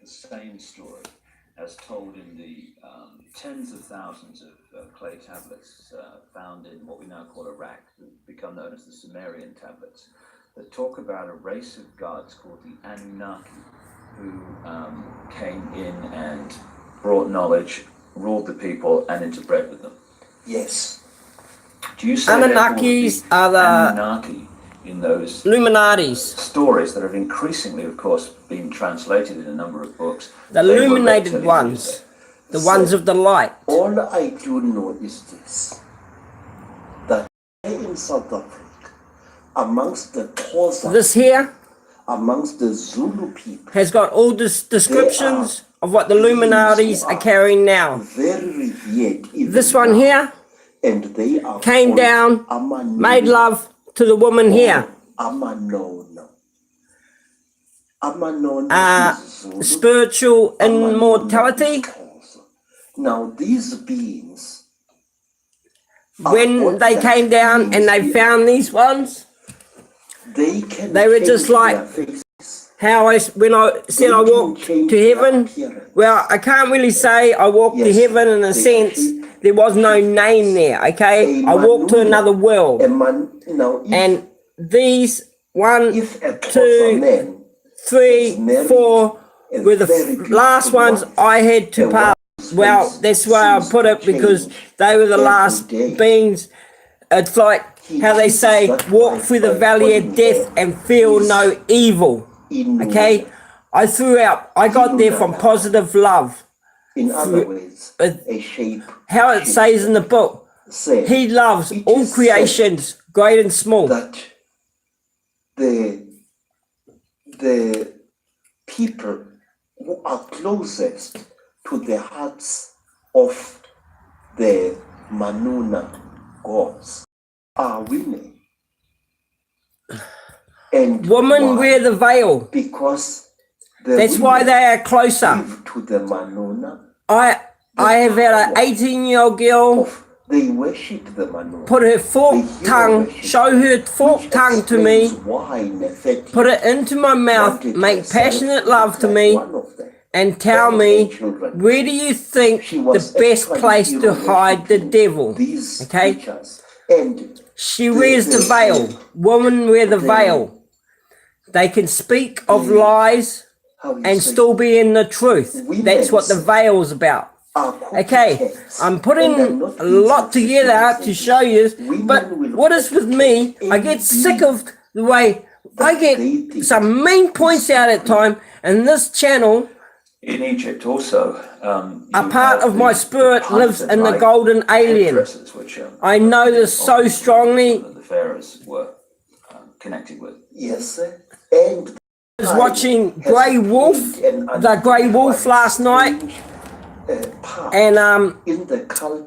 the same story as told in the tens of thousands of clay tablets found in what we now call Iraq, become known as the Sumerian tablets, that talk about a race of gods called the Anunnaki, who came in and brought knowledge, ruled the people, and interbred with them. Yes. Do you say Anunnakis are the Anunnaki in those Illuminatis? Stories that have increasingly, of course, been translated in a number of books. The illuminated ones, the ones of the light. All I do know is this, that in South Africa, amongst the Xhosa, This here amongst the Zulu people, has got all this descriptions of what the Illuminatis are carrying now. very revered. This one here And they are came down, made love to the woman here. Spiritual immortality. Now these beings, when they came down and they found these ones, they were just like how when I said I walked to heaven. Well, I can't really say I walked to heaven in a sense. There was no name there, okay? I walked to another world. And these 1, 2, 3, 4 were the last ones I had to pass. Well, that's why I put it, because they were the last beings. It's like how they say, walk through the valley of death and feel no evil, okay? I got there from positive love. In other words, a shape. How it says in the book, he loves all creations, great and small. That the people who are closest to the hearts of the Manuna gods are women. And women wear the veil. Because that's why they are closer. To the Manuna. I have had an 18-year-old girl. They worship the Manuna. Put her forked tongue, show her forked tongue to me, put it into my mouth, make passionate love to me, and tell me, where do you think the best place to hide the devil? Okay? She wears the veil. Women wear the veil. They can speak of lies and still be in the truth. That's what the veil's about. Okay, I'm putting a lot together to show you, but what is with me, I get sick of the way I get some main points out at time, and this channel, in Egypt also, a part of my spirit lives in the golden alien. I know this so strongly. The pharaohs were connected with. Yes, sir. And I was watching the Grey Wolf last night, and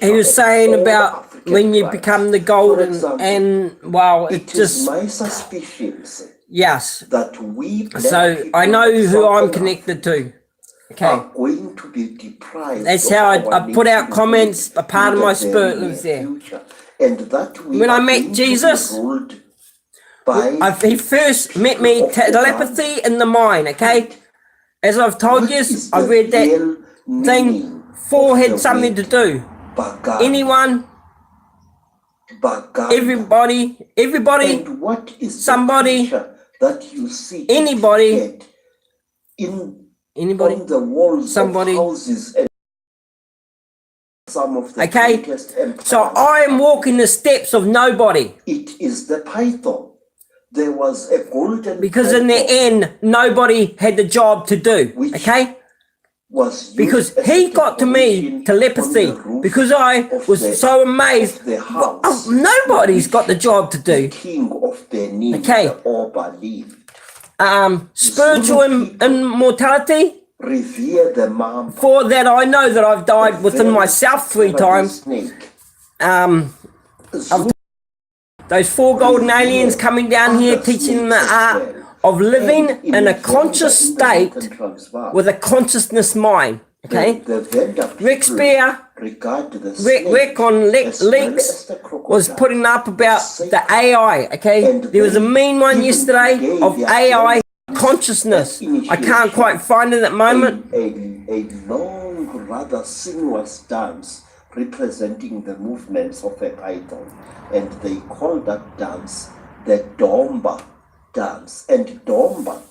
he was saying about when you become the golden, and well, it just, my suspicions, yes, that we, so I know who I'm connected to. Okay, are going to be deprived. That's how I put out comments. A part of my spirit lives there. And that when I met Jesus, he first met me telepathy in the mind, okay? As I've told you, I read that thing, 4 had something to do. Anyone, everybody, somebody, that you see anybody, on the walls somebody, of houses and some of the okay? So I am walking the steps of nobody. It is the python. There was a golden because in the end, nobody had the job to do, okay? Because he got to me telepathy, because I was so amazed. Nobody's got the job to do. Okay. Spiritual immortality. For that, I know that I've died within myself 3 times. Those 4 golden aliens coming down here teaching them the art of living in a conscious state with a consciousness mind. Okay? Rick Spear, Rick on Lex was putting up about the AI. Okay? There was a mean one yesterday of AI consciousness. I can't quite find it at the moment. A long, rather sinuous dance representing the movements of a python. And they call that dance the Domba dance. And Domba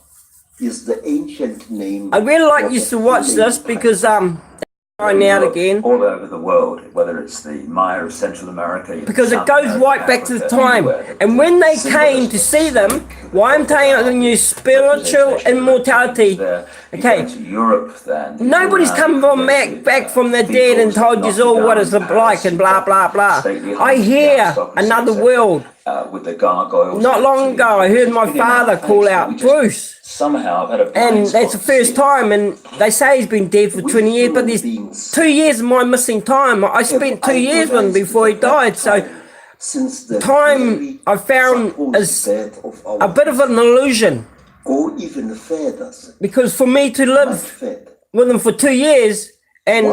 is the ancient name. I really like you to watch this because find out again. All over the world, whether it's the Maya of Central America, because it goes right back to the time. And when they came to see them, why I'm telling you the new spiritual immortality. Okay, Europe then. Nobody's come from back from the dead and told you all what it's like and blah blah blah. I hear another world. With the gargoyles. Not long ago, I heard my father call out Bruce. Somehow I've had a and that's the first time, and they say he's been dead for 20 years, but there's 2 years of my missing time. I spent 2 years with him before he died, so time I found is a bit of an illusion. Go even further. Because for me to live with him for 2 years, and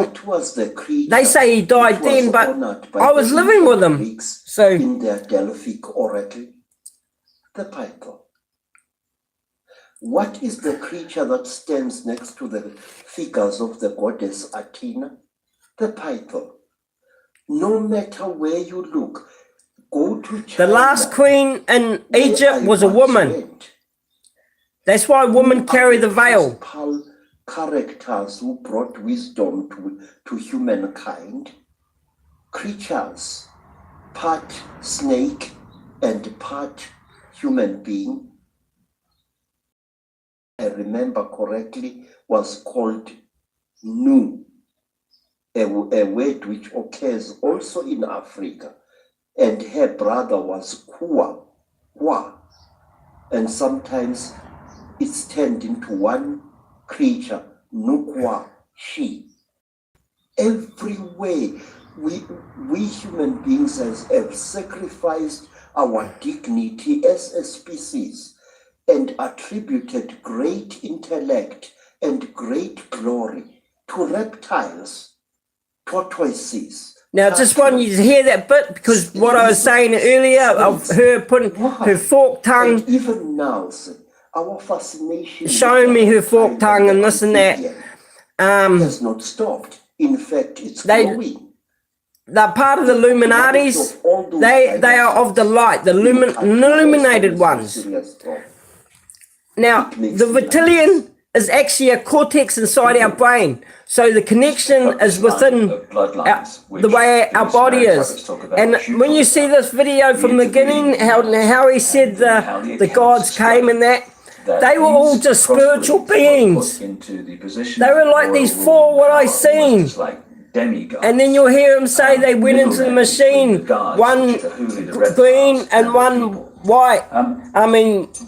they say he died then, but I was living with him. So in their Delphic oracle, the python. What is the creature that stands next to the figures of the goddess Athena? The python. No matter where you look, go to China. The last queen in Egypt was a woman. That's why women carry the veil. Characters who brought wisdom to humankind. Creatures, part snake and part human being. I remember correctly, was called Nu, a word which occurs also in Africa. And her brother was Kwa, and sometimes it's turned into one creature, Nukwa, she. Everywhere, we human beings have sacrificed our dignity as a species and attributed great intellect and great glory to reptiles, tortoises. Now, just want you to hear that bit, because what I was saying earlier of her putting her forked tongue, and even now, our fascination, showing me her forked tongue and this and that, has not stopped. In fact, it's growing. They're part of the Illuminatis. They are of the light, the illuminated ones. Now, the reptilian is actually a cortex inside our brain. So the connection is within the way our body is. And when you see this video from the beginning, how he said the gods came and that, they were all just spiritual beings. They were like these four what I seen. And then you'll hear him say they went into the machine, one green and one white.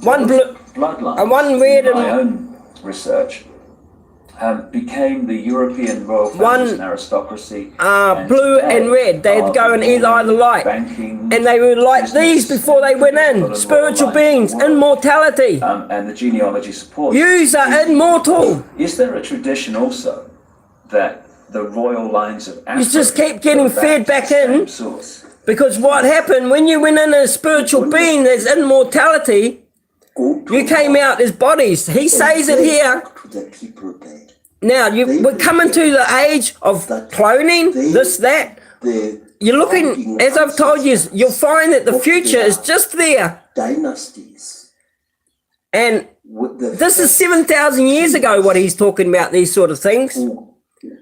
One blue and one red. And my own research became the European royal families and aristocracy. Blue and red. They'd go in either light. And they were like these before they went in. Spiritual beings, immortality. And the genealogy supports. Yous are immortal. Is there a tradition also that the royal lines of Africa, you just keep getting fed back in, because what happened when you went in as a spiritual being, there's immortality, you came out as bodies. He says it here. Now we're coming to the age of cloning, this, that. You're looking, as I've told you, you'll find that the future is just there. Dynasties. And this is 7,000 years ago what he's talking about, these sort of things.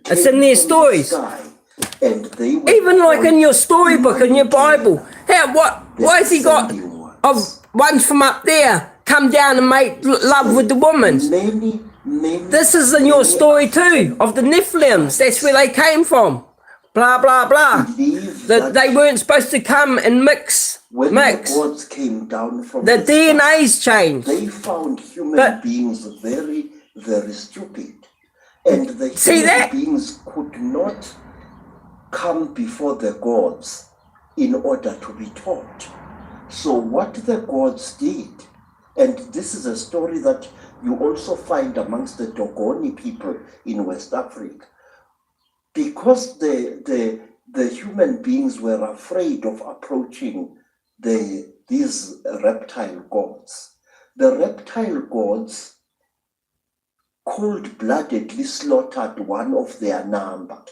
It's in their stories. Even like in your storybook, in your Bible. Why has he got ones from up there come down and make love with the woman? This is in your story too, of the Nephilims. That's where they came from. Blah, blah, blah. They weren't supposed to come and mix. When the gods came down from the DNA's changed. They found human beings very, very stupid. And the human beings could not come before the gods in order to be taught. So what the gods did, and this is a story that you also find amongst the Dogoni people in West Africa, because the human beings were afraid of approaching these reptile gods. The reptile gods cold-bloodedly slaughtered one of their number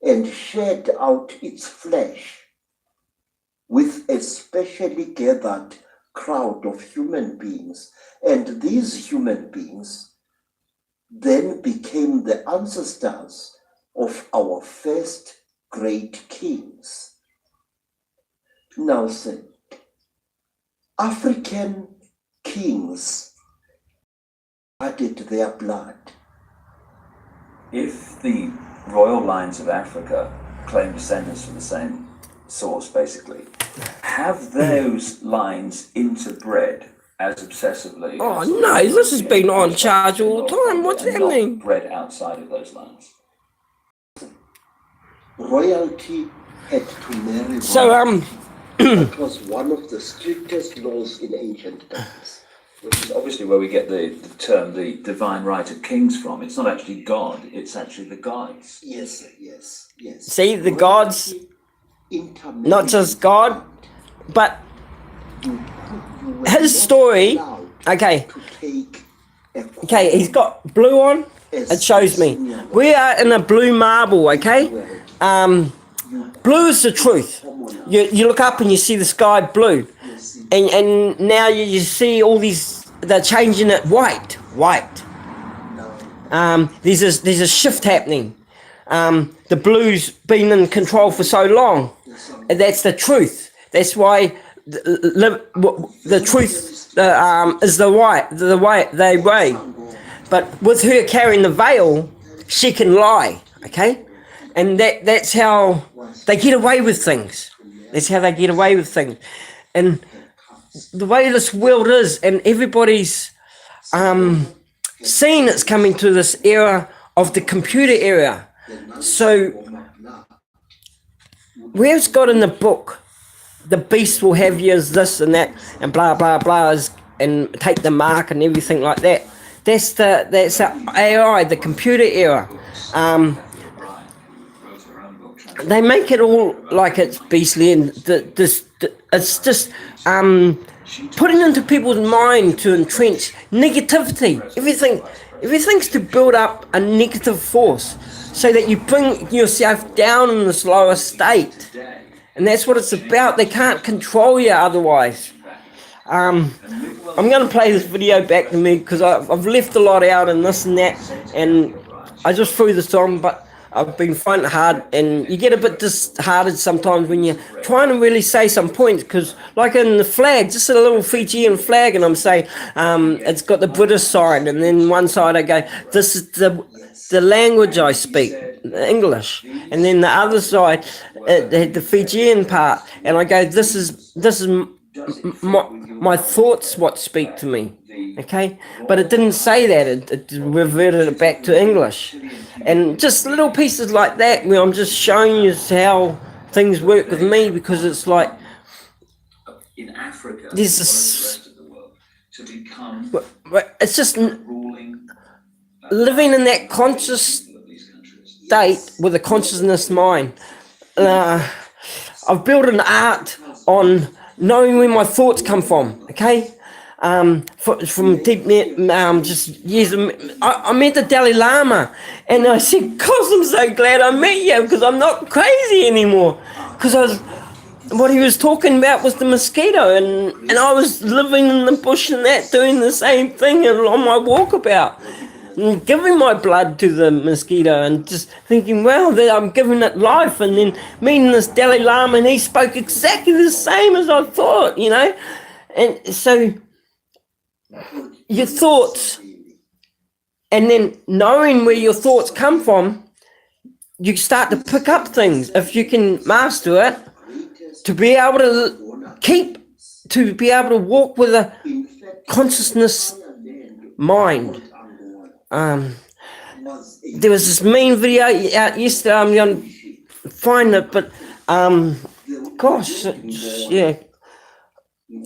and shed out its flesh with a specially gathered crowd of human beings. And these human beings then became the ancestors of our first great kings. Now, say, African kings added their blood. If the royal lines of Africa claim descendants from the same source, basically, have those lines interbred as obsessively? Oh no, this has been on charge all the time. What's happening? Bred outside of those lines. Royalty had to marry. So that was one of the strictest laws in ancient times. Which is obviously where we get the term the divine right of kings from. It's not actually God, it's actually the gods. Yes. see, the gods, not just God, but his story. Okay, he's got blue on. It shows me. We are in a blue marble, okay? Blue is the truth. You look up and you see the sky blue. And now you see all these, they're changing it white. There's a shift happening. The blue's been in control for so long. And that's the truth. That's why the truth is the way. But with her carrying the veil, she can lie, okay? And that's how they get away with things. And the way this world is, and everybody's seen it's coming to this era of the computer era. So where's God in the book? The beast will have you as this and that and blah blah blah, and take the mark and everything like that. That's the AI, the computer era. They make it all like it's beastly, and it's just putting into people's mind to entrench negativity. Everything's to build up a negative force so that you bring yourself down in this lower state. And that's what it's about. They can't control you otherwise. I'm going to play this video back to me because I've left a lot out and this and that. And I just threw this on, but I've been finding it hard, and you get a bit disheartened sometimes when you're trying to really say some points, because like in the flag, just a little Fijian flag, and I'm saying it's got the British sign, and then one side I go, this is the language I speak, English, and then the other side it had the Fijian part, and I go, this is my thoughts what speak to me. Okay, but it didn't say that. It reverted it back to English, and just little pieces like that where I'm just showing you how things work with me, because it's like in Africa, this is the rest of the world, to become it's just living in that conscious state with a consciousness mind. I've built an art on knowing where my thoughts come from. Okay. From deep just years I met the Dalai Lama, and I said, gosh, I'm so glad I met you, because I'm not crazy anymore, because what he was talking about was the mosquito, and I was living in the bush and that, doing the same thing on my walkabout, and giving my blood to the mosquito, and just thinking, well, I'm giving it life. And then meeting this Dalai Lama, and he spoke exactly the same as I thought, and so your thoughts, and then knowing where your thoughts come from, you start to pick up things. If you can master it, to be able to walk with a consciousness mind. There was this mean video out yesterday. I'm going to find it, but gosh, yeah.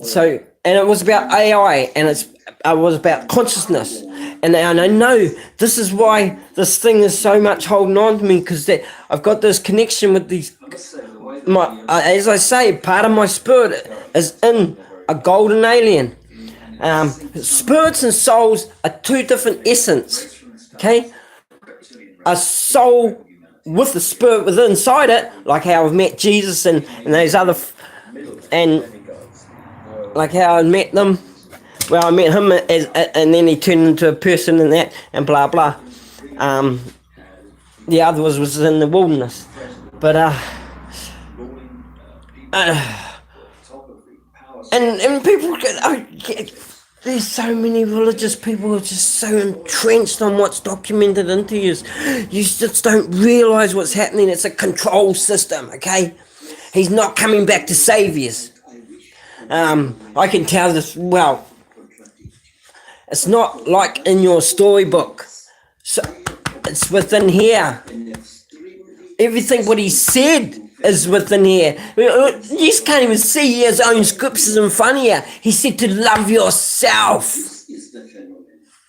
So, and it was about AI, and it was about consciousness, and I know this is why this thing is so much holding on to me, because I've got this connection with these. As I say, part of my spirit is in a golden alien. Spirits and souls are two different essence. Okay? A soul with the spirit within inside it, like how I've met Jesus and those other, and like how I met them. Well, I met him and then he turned into a person and that, and blah blah. The other was in the wilderness. But and people there's so many religious people who are just so entrenched on what's documented into you. You just don't realise what's happening. It's a control system, okay? He's not coming back to save you. I can tell this, well, it's not like in your storybook. So it's within here. Everything what he said is within here. You just can't even see his own scriptures in front of you. He said to love yourself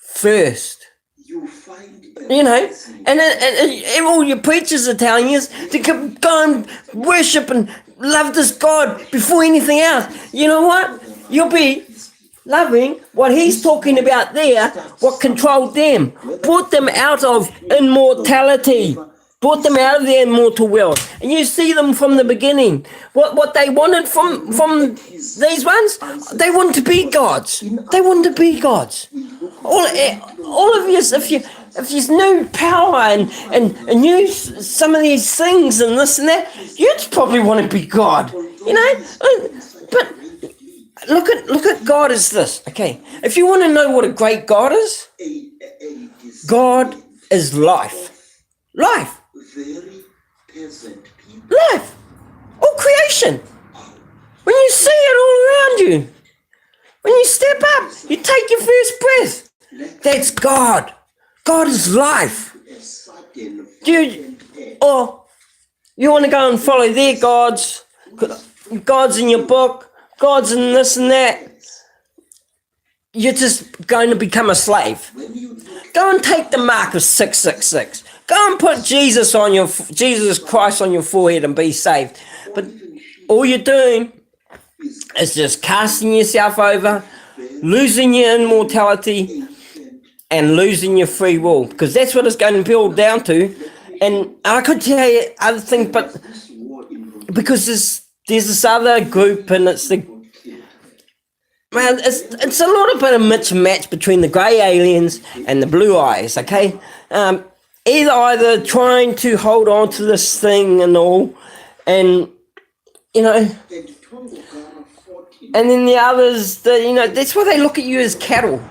first. You know, and all your preachers are telling you is to go and worship and love this God before anything else. You know what? You'll be loving what he's talking about there, what controlled them, brought them out of immortality. Brought them out of the immortal world, and you see them from the beginning. What they wanted from these ones, they wanted to be gods. They wanted to be gods. All of you, if you knew power and knew some of these things and this and that, you'd probably want to be God. You know, but look at God as this. Okay, if you want to know what a great God is, God is life. Life. Life. All creation. When you see it all around you, when you step up, you take your first breath. That's God. God is life. Or you want to go and follow their gods, gods in your book, gods in this and that. You're just going to become a slave. Go and take the mark of 666. Go and put Jesus Christ on your forehead and be saved. But all you're doing is just casting yourself over, losing your immortality, and losing your free will. Because that's what it's going to build down to. And I could tell you other things, but because there's this other group, and it's the well, it's a lot of bit of mix and match between the grey aliens and the blue eyes, okay? Either trying to hold on to this thing and all, and, you know, and then the others, that's why they look at you as cattle.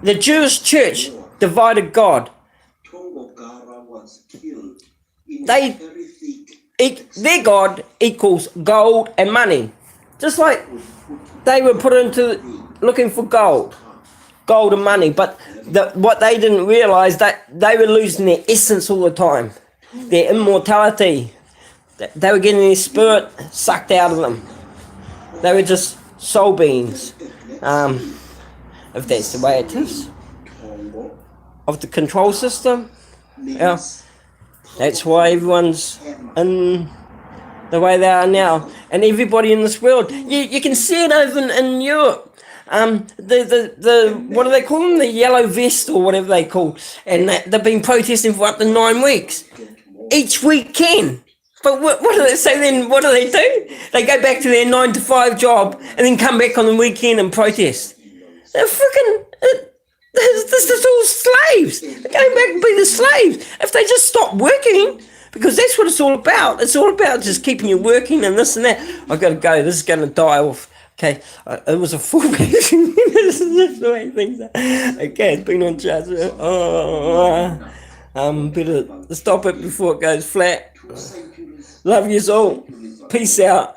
The Jewish church divided God. Their God equals gold and money. Just like they were put into looking for gold and money, but what they didn't realise, that they were losing their essence all the time, their immortality. They were getting their spirit sucked out of them. They were just soul beings, if that's the way it is, of the control system. Yeah, that's why everyone's in the way they are now, and everybody in this world. You can see it over in Europe. The what do they call them? The yellow vest or whatever they call, and they've been protesting for up to 9 weeks, each weekend. But what do they say then? What do? They go back to their 9 to 5 job and then come back on the weekend and protest. They're freaking. This is all slaves. They're going back and be the slaves. If they just stop working. Because that's what it's all about. It's all about just keeping you working and this and that. I've got to go. This is going to die off. Okay. It was a full version. This is the way things are. Okay. It's been on charge. Better stop it before it goes flat. Love you all. Peace out.